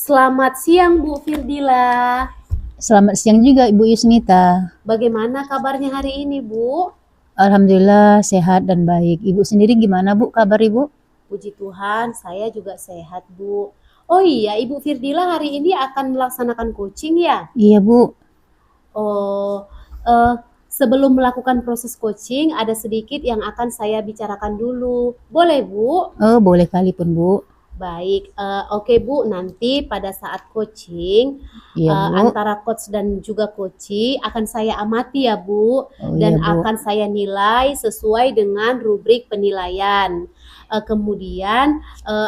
Selamat siang Bu Firdila. Selamat siang juga Ibu Yusnita. Bagaimana kabarnya hari ini Bu? Alhamdulillah sehat dan baik. Ibu sendiri gimana Bu kabar Ibu? Puji Tuhan, saya juga sehat Bu. Oh iya, Ibu Firdila hari ini akan melaksanakan coaching ya? Iya Bu. Oh, eh, sebelum melakukan proses coaching, ada sedikit yang akan saya bicarakan dulu. Boleh Bu? Oh boleh kali pun Bu. Baik, oke Bu, nanti pada saat coaching, Iya Bu. antara coach dan juga coachee akan saya amati ya Bu, Oh dan iya Bu. akan saya nilai sesuai dengan rubrik penilaian. Kemudian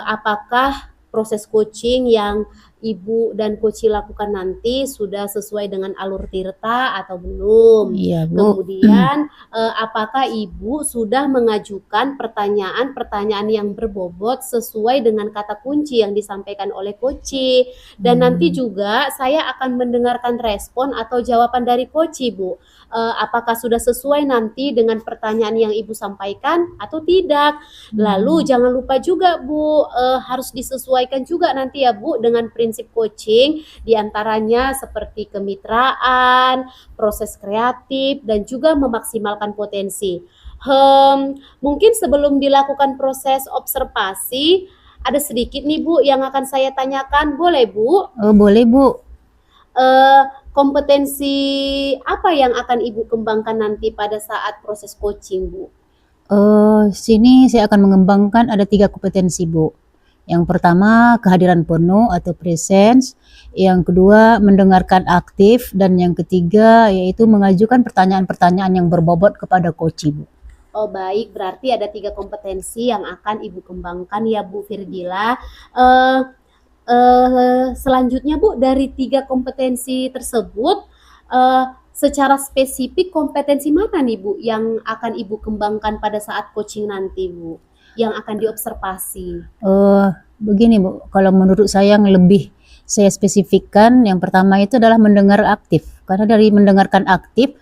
apakah proses coaching yang Ibu dan coachee lakukan nanti sudah sesuai dengan alur tirta atau belum? Iya Bu. Kemudian apakah Ibu sudah mengajukan pertanyaan-pertanyaan yang berbobot sesuai dengan kata kunci yang disampaikan oleh coachee? Dan nanti juga saya akan mendengarkan respon atau jawaban dari coachee, Bu. Apakah sudah sesuai nanti dengan pertanyaan yang Ibu sampaikan atau tidak? Lalu jangan lupa juga Bu, harus disesuaikan juga nanti ya Bu dengan prinsip coaching, diantaranya seperti kemitraan, proses kreatif, dan juga memaksimalkan potensi. Mungkin sebelum dilakukan proses observasi, ada sedikit nih Bu yang akan saya tanyakan, boleh Bu? Oh boleh Bu. Kompetensi apa yang akan Ibu kembangkan nanti pada saat proses coaching Bu? Sini saya akan mengembangkan ada 3 kompetensi Bu. Yang pertama kehadiran penuh atau presence, yang kedua mendengarkan aktif, dan yang ketiga yaitu mengajukan pertanyaan-pertanyaan yang berbobot kepada coachee Bu. Oh baik, berarti ada 3 kompetensi yang akan Ibu kembangkan ya Bu Firdila. Selanjutnya Bu, dari 3 kompetensi tersebut, secara spesifik kompetensi mana nih Bu yang akan Ibu kembangkan pada saat coaching nanti Bu? Yang akan diobservasi? Begini Bu, kalau menurut saya yang lebih saya spesifikkan, yang pertama itu adalah mendengar aktif. Karena dari mendengarkan aktif,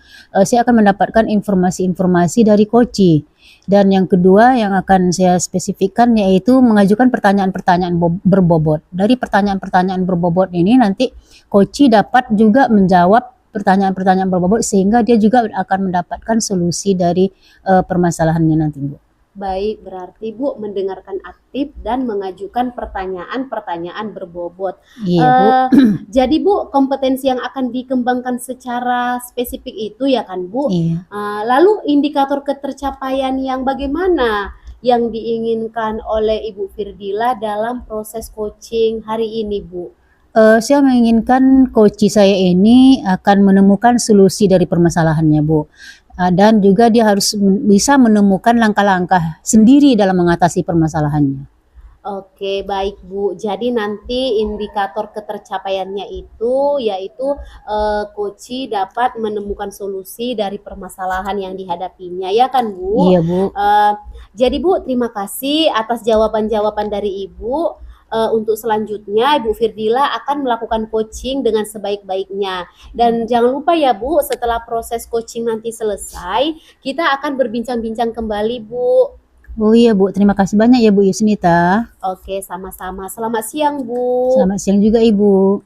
saya akan mendapatkan informasi-informasi dari coachee. Dan yang kedua yang akan saya spesifikkan yaitu mengajukan pertanyaan-pertanyaan berbobot. Dari pertanyaan-pertanyaan berbobot ini nanti coachee dapat juga menjawab pertanyaan-pertanyaan berbobot sehingga dia juga akan mendapatkan solusi dari permasalahannya nanti Bu. Baik, berarti Bu mendengarkan aktif dan mengajukan pertanyaan-pertanyaan berbobot. Iya Bu. Jadi Bu, kompetensi yang akan dikembangkan secara spesifik itu ya kan Bu? Iya. Lalu indikator ketercapaian yang bagaimana yang diinginkan oleh Ibu Firdila dalam proses coaching hari ini Bu? Saya menginginkan coachee saya ini akan menemukan solusi dari permasalahannya Bu. Dan juga dia harus bisa menemukan langkah-langkah sendiri dalam mengatasi permasalahannya. Oke, baik Bu. Jadi nanti indikator ketercapaiannya itu yaitu coachee dapat menemukan solusi dari permasalahan yang dihadapinya, ya kan Bu? Iya Bu. Jadi Bu, terima kasih atas jawaban-jawaban dari Ibu. Untuk selanjutnya Ibu Firdila akan melakukan coaching dengan sebaik-baiknya. Dan jangan lupa ya Bu, setelah proses coaching nanti selesai, kita akan berbincang-bincang kembali Bu. Oh iya Bu, terima kasih banyak ya Bu Yusnita. Oke, sama-sama. Selamat siang Bu. Selamat siang juga Ibu.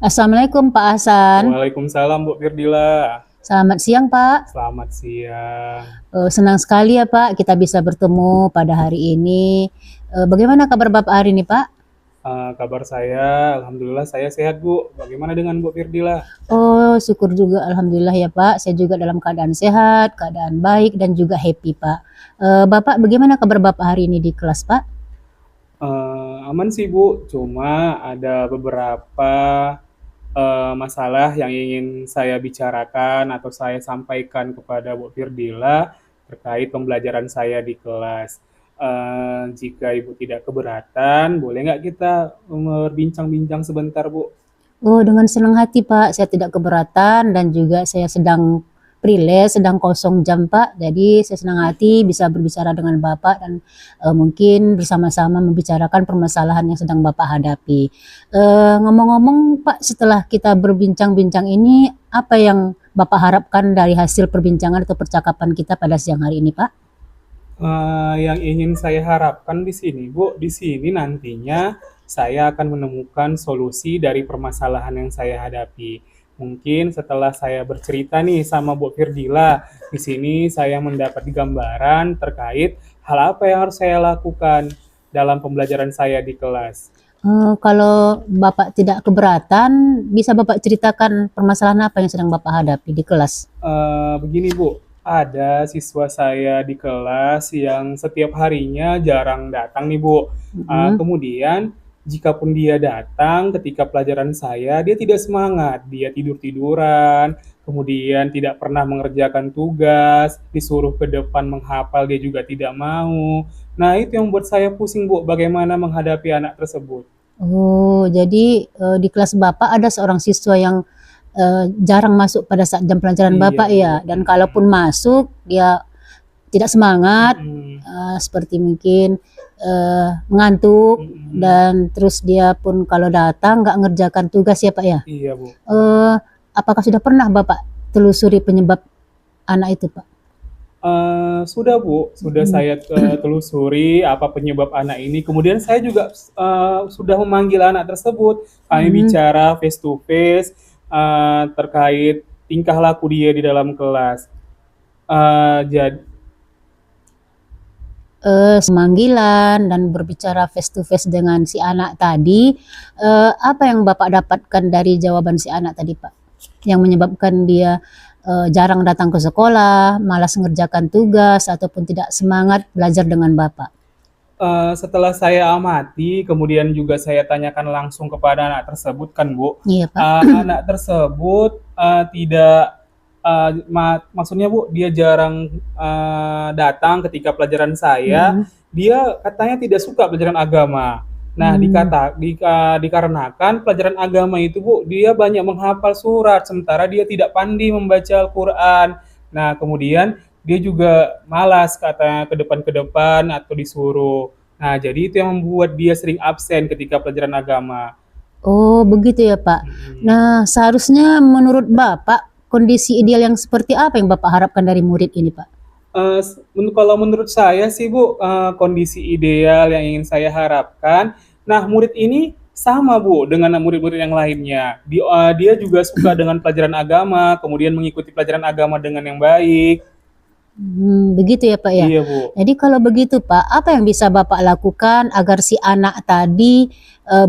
Assalamualaikum Pak Hasan. Waalaikumsalam Bu Firdila. Selamat siang Pak. Selamat siang. Senang sekali ya Pak kita bisa bertemu pada hari ini. Bagaimana kabar Bapak hari ini Pak? Kabar saya, alhamdulillah saya sehat Bu. Bagaimana dengan Bu Firdila? Oh syukur juga alhamdulillah ya Pak. Saya juga dalam keadaan sehat, keadaan baik dan juga happy Pak. Bapak bagaimana kabar Bapak hari ini di kelas Pak? Aman sih Bu, cuma ada beberapa masalah yang ingin saya bicarakan atau saya sampaikan kepada Bu Firdila terkait pembelajaran saya di kelas. Jika Ibu tidak keberatan, boleh nggak kita berbincang-bincang sebentar Bu? Oh dengan senang hati Pak, saya tidak keberatan dan juga saya sedang priles, sedang kosong jam Pak. Jadi saya senang hati bisa berbicara dengan Bapak dan mungkin bersama-sama membicarakan permasalahan yang sedang Bapak hadapi. Ngomong-ngomong Pak, setelah kita berbincang-bincang ini, apa yang Bapak harapkan dari hasil perbincangan atau percakapan kita pada siang hari ini Pak? Yang ingin saya harapkan di sini Bu, di sini nantinya saya akan menemukan solusi dari permasalahan yang saya hadapi. Mungkin setelah saya bercerita nih sama Bu Firdila, di sini saya mendapat gambaran terkait hal apa yang harus saya lakukan dalam pembelajaran saya di kelas. Kalau Bapak tidak keberatan, bisa Bapak ceritakan permasalahan apa yang sedang Bapak hadapi di kelas? Begini Bu, ada siswa saya di kelas yang setiap harinya jarang datang nih Bu. Mhm. Kemudian jikapun dia datang ketika pelajaran saya, dia tidak semangat, dia tidur-tiduran, kemudian tidak pernah mengerjakan tugas, disuruh ke depan menghafal dia juga tidak mau. Nah, itu yang membuat saya pusing Bu, bagaimana menghadapi anak tersebut. Oh, jadi, di kelas Bapak ada seorang siswa yang, jarang masuk pada saat jam pelajaran Iya Bapak Bu, ya? Dan kalaupun masuk, dia tidak semangat, mhm, seperti mungkin, mengantuk, mhm, dan terus dia pun kalau datang nggak ngerjakan tugas ya, Pak, ya? iya Bu. Eee, apakah sudah pernah Bapak telusuri penyebab anak itu, Pak? Sudah Bu, sudah Mhm. saya telusuri apa penyebab anak ini, kemudian saya juga sudah memanggil anak tersebut. Kami Mhm. bicara face to face, terkait tingkah laku dia di dalam kelas. Jad Semanggilan dan berbicara face to face dengan si anak tadi, apa yang Bapak dapatkan dari jawaban si anak tadi, Pak? Yang menyebabkan dia, jarang datang ke sekolah, malas mengerjakan tugas, ataupun tidak semangat belajar dengan Bapak? setelah saya amati, kemudian juga saya tanyakan langsung kepada anak tersebut kan Bu, Iya, Pak. anak tersebut, tidak, maksudnya Bu, dia jarang, datang ketika pelajaran saya, Mhm. dia katanya tidak suka pelajaran agama. Nah, Mmm. dikarenakan pelajaran agama itu Bu, dia banyak menghafal surat, sementara dia tidak pandai membaca Al-Qur'an. Nah, kemudian dia juga malas katanya ke depan atau disuruh. Nah, jadi itu yang membuat dia sering absen ketika pelajaran agama. Oh, begitu ya, Pak. Mhm. Nah, seharusnya menurut Bapak, kondisi ideal yang seperti apa yang Bapak harapkan dari murid ini, Pak? Kalau menurut saya sih Bu, kondisi ideal yang ingin saya harapkan, nah murid ini sama Bu dengan murid-murid yang lainnya. Dia juga suka dengan pelajaran agama, kemudian mengikuti pelajaran agama dengan yang baik. Begitu ya, Pak, ya. Iya Bu. Jadi kalau begitu, Pak, apa yang bisa Bapak lakukan agar si anak tadi,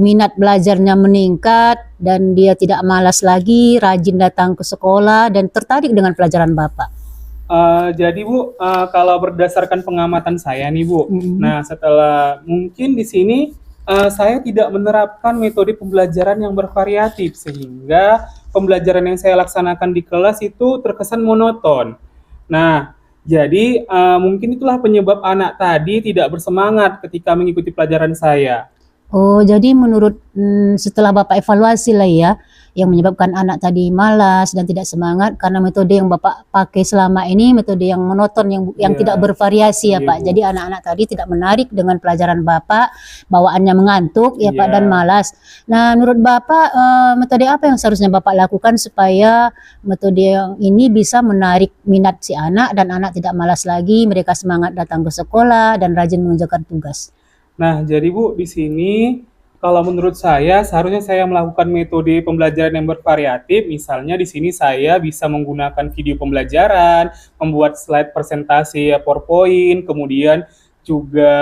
minat belajarnya meningkat dan dia tidak malas lagi, rajin datang ke sekolah dan tertarik dengan pelajaran Bapak? Jadi Bu, kalau berdasarkan pengamatan saya nih Bu, Mhm. nah setelah mungkin di sini, saya tidak menerapkan metode pembelajaran yang bervariatif, sehingga pembelajaran yang saya laksanakan di kelas itu terkesan monoton. Nah, jadi, mungkin itulah penyebab anak tadi tidak bersemangat ketika mengikuti pelajaran saya. Oh, jadi menurut setelah Bapak evaluasi lah ya, yang menyebabkan anak tadi malas dan tidak semangat karena metode yang Bapak pakai selama ini metode yang monoton yang Iya, tidak bervariasi ya, iya Pak. Bu, Jadi anak-anak tadi tidak menarik dengan pelajaran Bapak, bawaannya mengantuk ya, Pak, dan iya. malas. Nah, menurut Bapak, metode apa yang seharusnya Bapak lakukan supaya metode yang ini bisa menarik minat si anak dan anak tidak malas lagi, mereka semangat datang ke sekolah dan rajin mengerjakan tugas? Nah, jadi Bu, di sini kalau menurut saya seharusnya saya melakukan metode pembelajaran yang bervariatif. Misalnya di sini saya bisa menggunakan video pembelajaran, membuat slide presentasi ya, PowerPoint, kemudian juga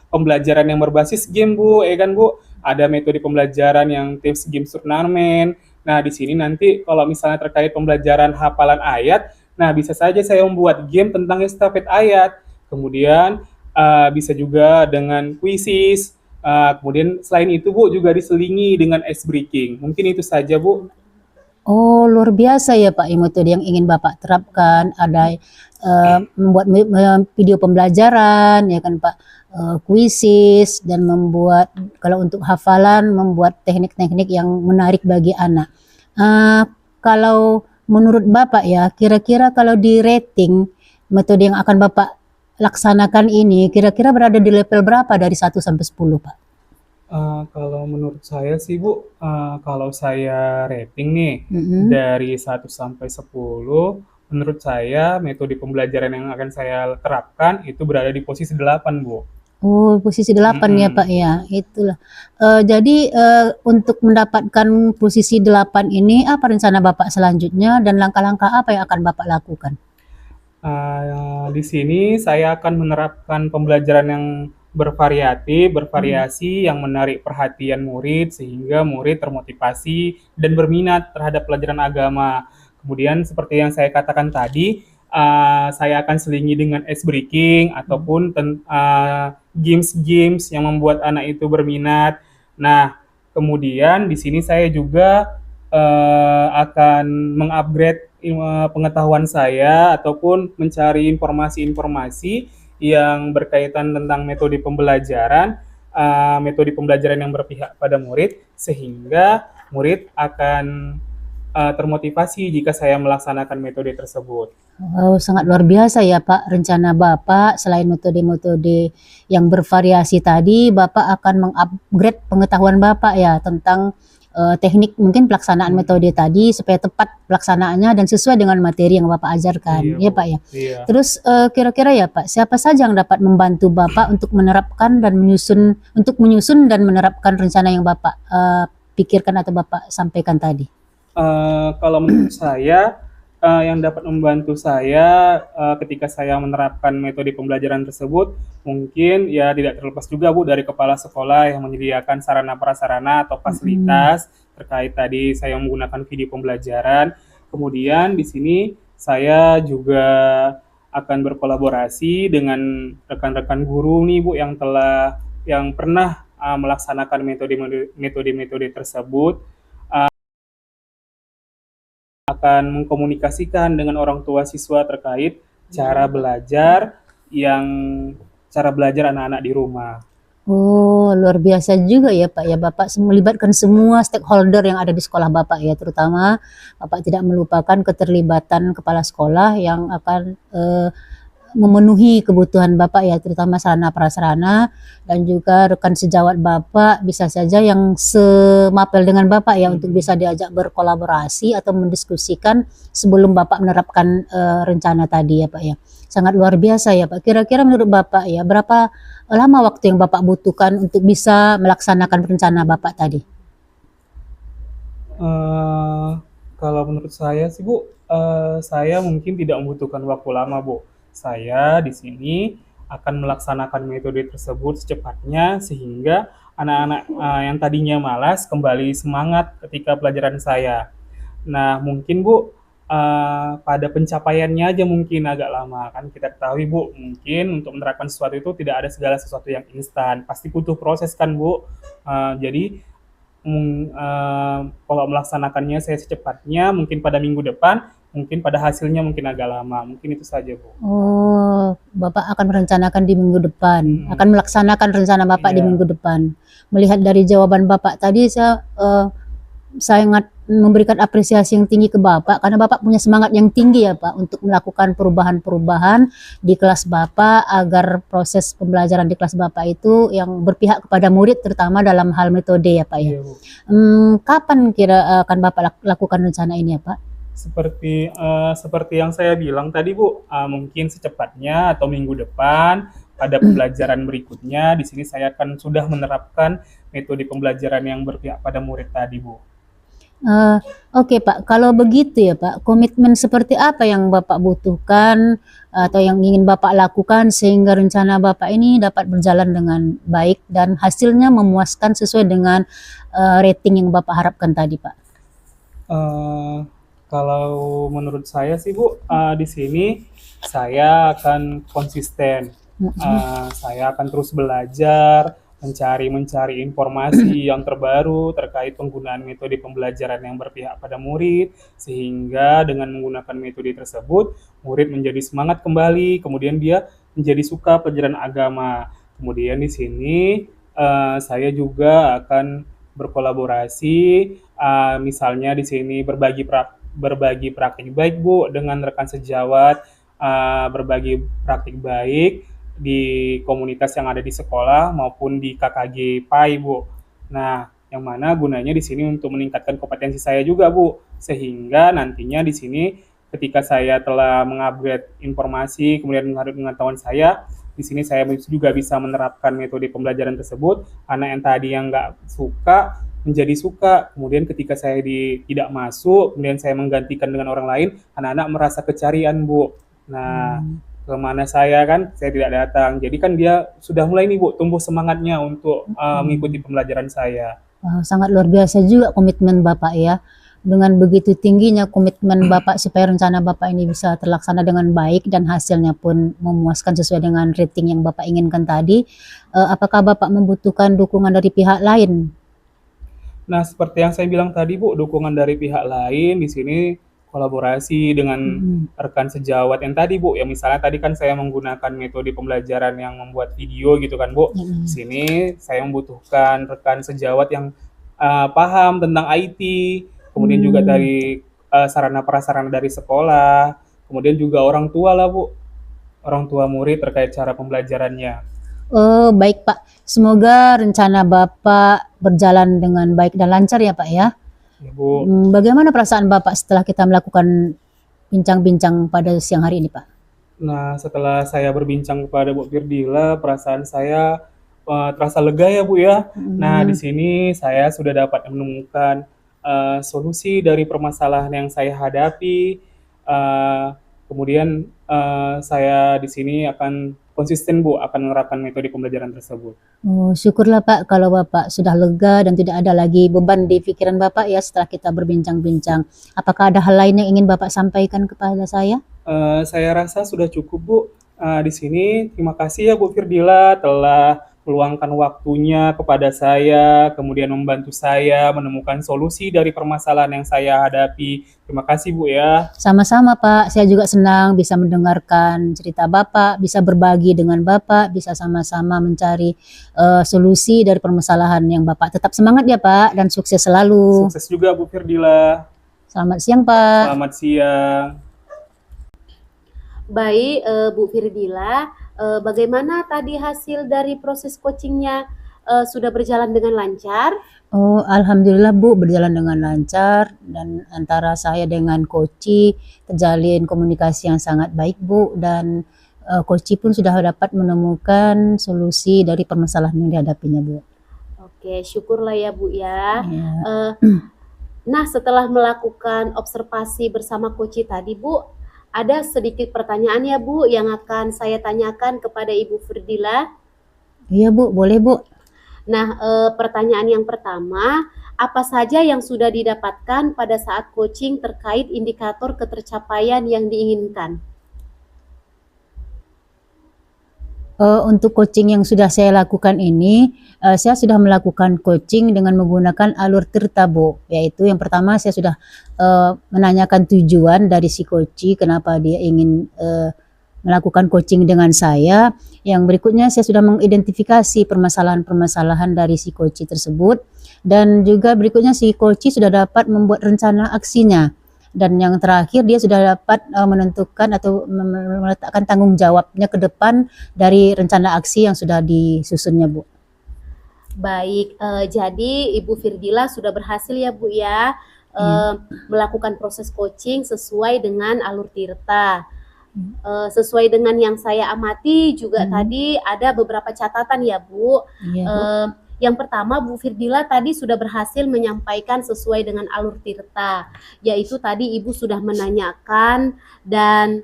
pembelajaran yang berbasis game Bu, ya kan Bu? Ada metode pembelajaran yang tips game turnamen. Nah, di sini nanti kalau misalnya terkait pembelajaran hafalan ayat, nah bisa saja saya membuat game tentang estafet ayat. Kemudian bisa juga dengan kuisis, kemudian selain itu Bu, juga diselingi dengan ice breaking. Mungkin itu saja Bu. Oh, luar biasa ya, Pak, metode yang ingin Bapak terapkan. Ada, membuat video pembelajaran ya kan, Pak, kuisis dan membuat kalau untuk hafalan, membuat teknik-teknik yang menarik bagi anak. Eee, kalau menurut Bapak ya, kira-kira kalau di-rating metode yang akan Bapak laksanakan ini, kira-kira berada di level berapa dari 1 sampai 10, Pak? Kalau menurut saya sih Bu, kalau saya rating nih, Mhm. dari 1 sampai 10, menurut saya metode pembelajaran yang akan saya terapkan itu berada di posisi 8 Bu. Oh, posisi 8 ya, Pak, Mhm. ya, itulah. Jadi, untuk mendapatkan posisi 8 ini, apa rencana Bapak selanjutnya dan langkah-langkah apa yang akan Bapak lakukan? Di sini saya akan menerapkan pembelajaran yang Mhm. bervariasi, yang menarik perhatian murid sehingga murid termotivasi dan berminat terhadap pelajaran agama. Kemudian seperti yang saya katakan tadi, saya akan selingi dengan ice breaking Mhm. ataupun games-games yang membuat anak itu berminat. Nah, kemudian di sini saya juga akan mengupgrade pengetahuan saya ataupun mencari informasi-informasi yang berkaitan tentang metode pembelajaran yang berpihak pada murid, sehingga murid akan termotivasi jika saya melaksanakan metode tersebut. Oh, sangat luar biasa ya, Pak, rencana Bapak selain metode-metode yang bervariasi tadi, Bapak akan meng-upgrade pengetahuan Bapak ya tentang, teknik mungkin pelaksanaan Hmm, metode tadi supaya tepat pelaksanaannya dan sesuai dengan materi yang Bapak iya ajarkan, ya, Bu, Pak, ya. iya. Terus, kira-kira ya, Pak, siapa saja yang dapat membantu Bapak untuk menerapkan dan menyusun dan menerapkan rencana yang Bapak, pikirkan atau Bapak sampaikan tadi? Kalau menurut saya, yang dapat membantu saya, ketika saya menerapkan metode pembelajaran tersebut, mungkin ya tidak terlepas juga Bu dari kepala sekolah yang menyediakan sarana prasarana atau Mhm. fasilitas terkait tadi saya menggunakan video pembelajaran. Kemudian di sini saya juga akan berkolaborasi dengan rekan-rekan guru nih Bu yang pernah, melaksanakan metode-metode tersebut. Akan mengkomunikasikan dengan orang tua siswa terkait cara belajar yang cara belajar anak-anak di rumah. Oh, luar biasa juga ya, Pak, ya. Bapak melibatkan semua stakeholder yang ada di sekolah Bapak ya, terutama Bapak tidak melupakan keterlibatan kepala sekolah yang akan, memenuhi kebutuhan Bapak ya, terutama sarana prasarana dan juga rekan sejawat Bapak bisa saja yang semapel dengan Bapak ya, untuk Mhm. bisa diajak berkolaborasi atau mendiskusikan sebelum Bapak menerapkan, rencana tadi ya, Pak, ya. Sangat luar biasa ya, Pak. Kira-kira menurut Bapak ya, berapa lama waktu yang Bapak butuhkan untuk bisa melaksanakan rencana Bapak tadi? Eee, Kalau menurut saya sih Bu, saya mungkin tidak membutuhkan waktu lama Bu. Saya di sini akan melaksanakan metode tersebut secepatnya sehingga anak-anak, yang tadinya malas kembali semangat ketika pelajaran saya. Nah, mungkin Bu, pada pencapaiannya aja mungkin agak lama. Kan kita ketahui Bu, mungkin untuk menerapkan sesuatu itu tidak ada segala sesuatu yang instan, pasti butuh proses kan Bu. Jadi, kalau melaksanakannya saya secepatnya, mungkin pada minggu depan, mungkin pada hasilnya mungkin agak lama, mungkin itu saja Bu. Oh, Bapak akan merencanakan di minggu depan, Mhm, akan melaksanakan rencana Bapak di iya. minggu depan. Melihat dari jawaban Bapak tadi saya, sangat memberikan apresiasi yang tinggi ke Bapak, karena Bapak punya semangat yang tinggi ya Pak, untuk melakukan perubahan-perubahan di kelas Bapak, agar proses pembelajaran di kelas Bapak itu yang berpihak kepada murid, terutama dalam hal metode ya Pak ya. Iya Bu. Kapan akan Bapak lakukan rencana ini ya Pak? Seperti yang saya bilang tadi Bu, mungkin secepatnya atau minggu depan pada pembelajaran berikutnya, di sini saya akan sudah menerapkan metode pembelajaran yang berpihak pada murid tadi Bu. Oke Pak, kalau begitu ya Pak, komitmen seperti apa yang Bapak butuhkan atau yang ingin Bapak lakukan sehingga rencana Bapak ini dapat berjalan dengan baik dan hasilnya memuaskan sesuai dengan, rating yang Bapak harapkan tadi Pak? Eee, Kalau menurut saya sih Bu, di sini saya akan konsisten, Mhm. saya akan terus belajar, mencari informasi yang terbaru terkait penggunaan metode pembelajaran yang berpihak pada murid, sehingga dengan menggunakan metode tersebut, murid menjadi semangat kembali, kemudian dia menjadi suka pelajaran agama. Kemudian di sini, saya juga akan berkolaborasi, misalnya di sini berbagi praktik baik Bu dengan rekan sejawat, berbagi praktik baik di komunitas yang ada di sekolah maupun di KKG PAI Bu. Nah, yang mana gunanya di sini untuk meningkatkan kompetensi saya juga Bu, sehingga nantinya di sini ketika saya telah mengupgrade informasi kemudian mengupgrade pengetahuan saya, Di sini saya juga bisa menerapkan metode pembelajaran tersebut. Anak yang tadi yang nggak suka menjadi suka. Kemudian ketika saya tidak masuk, kemudian saya menggantikan dengan orang lain, anak-anak merasa kecarian, Bu. Nah, kemana saya kan, saya tidak datang. Jadi kan dia sudah mulai nih, Bu, tumbuh semangatnya untuk mengikuti pembelajaran saya. Wah, sangat luar biasa juga komitmen Bapak ya. Dengan begitu tingginya komitmen Bapak supaya rencana Bapak ini bisa terlaksana dengan baik dan hasilnya pun memuaskan sesuai dengan rating yang Bapak inginkan tadi. Apakah Bapak membutuhkan dukungan dari pihak lain? Nah, seperti yang saya bilang tadi, Bu, dukungan dari pihak lain di sini kolaborasi dengan rekan sejawat yang tadi, Bu, yang misalnya tadi kan saya menggunakan metode pembelajaran yang membuat video gitu kan, Bu. Di sini saya membutuhkan rekan sejawat yang paham tentang IT, kemudian juga dari sarana prasarana dari sekolah, kemudian juga orang tua lah, Bu, orang tua murid terkait cara pembelajarannya. Oh, baik Pak. Semoga rencana Bapak berjalan dengan baik dan lancar ya Pak ya. Ya, Bu. Bagaimana perasaan Bapak setelah kita melakukan bincang-bincang pada siang hari ini Pak? Nah, setelah saya berbincang kepada Bu Firdila, perasaan saya terasa lega ya, Bu, ya. Nah, di sini saya sudah dapat menemukan solusi dari permasalahan yang saya hadapi. Kemudian saya di sini akan konsisten, Bu, akan menerapkan metode pembelajaran tersebut. Oh, syukurlah Pak kalau Bapak sudah lega dan tidak ada lagi beban di pikiran Bapak ya setelah kita berbincang-bincang. Apakah ada hal lain yang ingin Bapak sampaikan kepada saya? Saya rasa sudah cukup, Bu. Di sini terima kasih ya Bu Firdila telah meluangkan waktunya kepada saya, kemudian membantu saya menemukan solusi dari permasalahan yang saya hadapi. Terima kasih, Bu, ya. Sama-sama Pak, saya juga senang bisa mendengarkan cerita Bapak, bisa berbagi dengan Bapak, bisa sama-sama mencari solusi dari permasalahan yang Bapak. Tetap semangat ya Pak dan sukses selalu. Sukses juga Bu Firdila. Selamat siang Pak. Selamat siang. Baik, Bu Firdila, bagaimana tadi hasil dari proses coachingnya, sudah berjalan dengan lancar? Oh, alhamdulillah Bu, berjalan dengan lancar dan antara saya dengan Koci terjalin komunikasi yang sangat baik Bu, dan Koci pun sudah dapat menemukan solusi dari permasalahan yang dihadapinya Bu. Oke, syukurlah ya Bu ya. Ya. Nah, setelah melakukan observasi bersama Koci tadi Bu, ada sedikit pertanyaan ya Bu yang akan saya tanyakan kepada Ibu Firdila. Iya Bu, boleh Bu. Nah, pertanyaan yang pertama, apa saja yang sudah didapatkan pada saat coaching terkait indikator ketercapaian yang diinginkan? Untuk coaching yang sudah saya lakukan ini, saya sudah melakukan coaching dengan menggunakan alur tirta Bu, yaitu yang pertama saya sudah menanyakan tujuan dari si coach, kenapa dia ingin melakukan coaching dengan saya. Yang berikutnya saya sudah mengidentifikasi permasalahan-permasalahan dari si coach tersebut, dan juga berikutnya si coach sudah dapat membuat rencana aksinya. Dan yang terakhir dia sudah dapat menentukan atau meletakkan tanggung jawabnya ke depan dari rencana aksi yang sudah disusunnya Bu. Baik, jadi Ibu Firdila sudah berhasil ya Bu ya, melakukan proses coaching sesuai dengan alur tirta. Sesuai dengan yang saya amati juga tadi ada beberapa catatan ya Bu. Iya, Bu. Yang pertama, Bu Firdila tadi sudah berhasil menyampaikan sesuai dengan alur tirta, yaitu tadi Ibu sudah menanyakan dan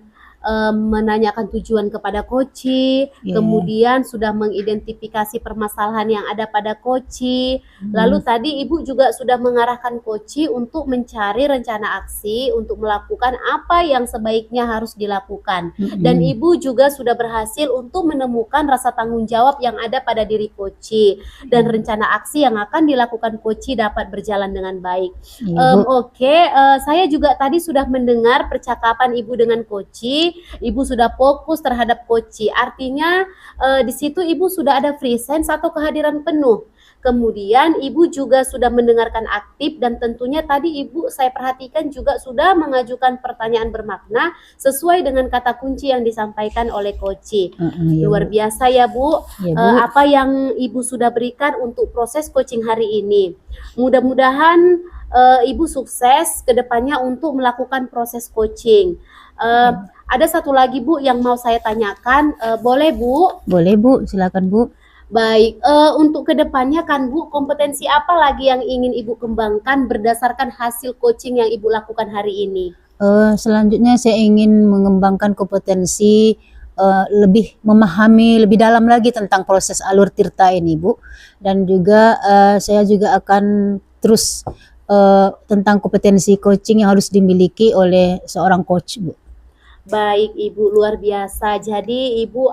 menanyakan tujuan kepada coach, kemudian sudah mengidentifikasi permasalahan yang ada pada coach, lalu tadi Ibu juga sudah mengarahkan coach untuk mencari rencana aksi untuk melakukan apa yang sebaiknya harus dilakukan, dan Ibu juga sudah berhasil untuk menemukan rasa tanggung jawab yang ada pada diri coach, dan rencana aksi yang akan dilakukan coach dapat berjalan dengan baik. Oke, saya juga tadi sudah mendengar percakapan Ibu dengan coach. Ibu sudah fokus terhadap coach, artinya di situ Ibu sudah ada presence atau kehadiran penuh. Kemudian Ibu juga sudah mendengarkan aktif, dan tentunya tadi Ibu saya perhatikan juga sudah mengajukan pertanyaan bermakna sesuai dengan kata kunci yang disampaikan oleh coach. Luar biasa ya Bu, apa yang Ibu sudah berikan untuk proses coaching hari ini. Mudah-mudahan Ibu sukses ke depannya untuk melakukan proses coaching. ada satu lagi Bu yang mau saya tanyakan, boleh Bu? Boleh Bu, silakan Bu. Baik, untuk kedepannya kan Bu, kompetensi apa lagi yang ingin Ibu kembangkan berdasarkan hasil coaching yang Ibu lakukan hari ini? Selanjutnya saya ingin mengembangkan kompetensi lebih memahami lebih dalam lagi tentang proses alur tirta ini Bu, dan juga saya juga akan terus tentang kompetensi coaching yang harus dimiliki oleh seorang coach Bu. Baik Ibu, luar biasa. Jadi Ibu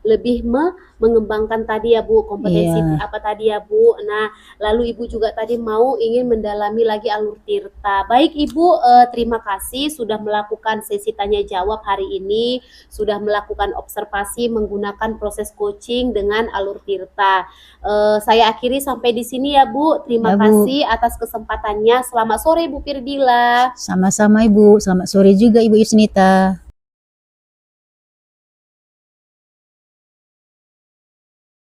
lebih mengembangkan tadi ya Bu, kompetensi Iya. apa tadi ya Bu. Nah, lalu Ibu juga tadi mau ingin mendalami lagi alur tirta. Baik Ibu, terima kasih sudah melakukan sesi tanya jawab hari ini, sudah melakukan observasi menggunakan proses coaching dengan alur tirta. Saya akhiri sampai di sini ya Bu. Terima Ya, Bu. kasih atas kesempatannya. Selamat sore Bu Firdila. Sama-sama Ibu, selamat sore juga Ibu Yusnita.